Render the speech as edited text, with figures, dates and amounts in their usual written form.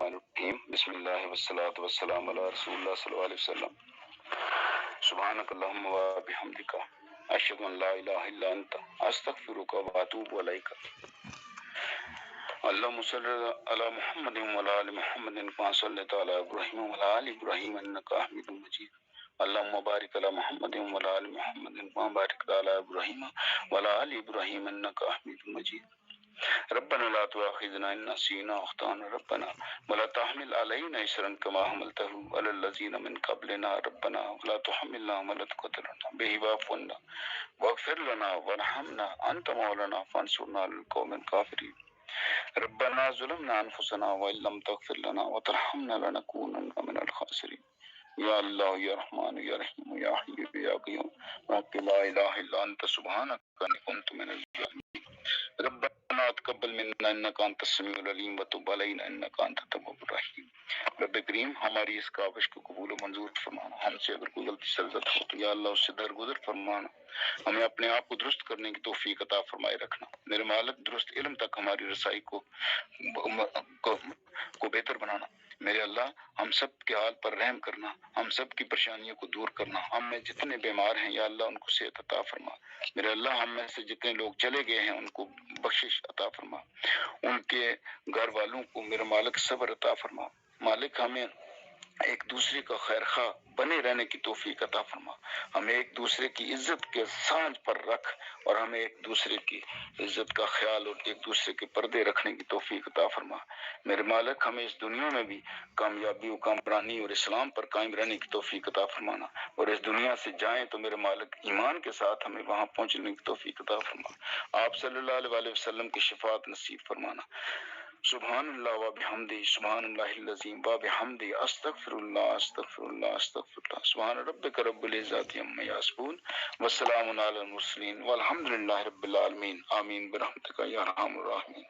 الرحیم بسم اللہ والصلاۃ والسلام علی رسول اللہ صلی اللہ علیہ وسلم سبحانک اللہم وبحمدک اشہد ان لا الہ الا انت استغفرک واتوب الیک اللہم صلی علی محمد وعلی آل محمد کما صلیت علی ابراہیم وعلی آل ابراہیم انک حمید مجید اللہم بارک علی محمد وعلی آل محمد کما بارکت علی ابراہیم وعلی آل ابراہیم انک حمید مجید ربنا لا تؤاخذنا ان نسينا او اخطانا ربنا ولا تحمل علينا إصرا كما حملته على الذين من قبلنا ربنا ولا تحملنا ما لا طاقة لنا به واعف عنا واغفر لنا وارحمنا أنت مولانا فانصرنا على القوم الكافرين ربنا ظلمنا أنفسنا وإن لم تغفر لنا وترحمنا لنكونن من الخاسرين یا اللہ یا رحمان یا رحیم یا حی یا قیوم رب لا الہ الا انت سبحانک انی کنت من الظالمین ربنا تقبل منا انک انت السمیع العلیم وتب علینا انک انت التواب الرحیم رب کریم ہماری اس کاوش کو قبول و منظور فرمانا، ہم سے اگر کوئی غلطی سرزد ہو تو یا اللہ اس سے درگزر فرمانا، ہمیں اپنے آپ کو درست کرنے کی توفیق عطا فرمائے رکھنا، میرے مالک درست علم تک ہماری رسائی کو بہتر بنانا، میرے اللہ ہم سب کے حال پر رحم کرنا، ہم سب کی پریشانیوں کو دور کرنا، ہم میں جتنے بیمار ہیں یا اللہ ان کو صحت عطا فرما، میرے اللہ ہم میں سے جتنے لوگ چلے گئے ہیں ان کو بخشش عطا فرما، ان کے گھر والوں کو میرے مالک صبر عطا فرما، مالک ہمیں ایک دوسرے کا خیر خواہ بنے رہنے کی توفیق عطا فرما، ہمیں ایک دوسرے کی عزت کے سانج پر رکھ اور ہمیں ایک دوسرے کی عزت کا خیال اور ایک دوسرے کے پردے رکھنے کی توفیق عطا فرما، میرے مالک ہمیں اس دنیا میں بھی کامیابی و کامرانی اور اسلام پر قائم رہنے کی توفیق عطا فرمانا، اور اس دنیا سے جائیں تو میرے مالک ایمان کے ساتھ ہمیں وہاں پہنچنے کی توفیق عطا فرما، آپ صلی اللہ علیہ وسلم کی شفاعت نصیب فرمانا، سبحان اللہ و بحمدہ سبحان اللہ العظیم و بحمدہ استغفر اللہ استغفر اللہ استغفر اللہ سبحان ربک رب العزت عما یصفون والسلام علی المرسلین والحمد للہ رب العالمین آمین برحمتک یا ارحم الراحمین۔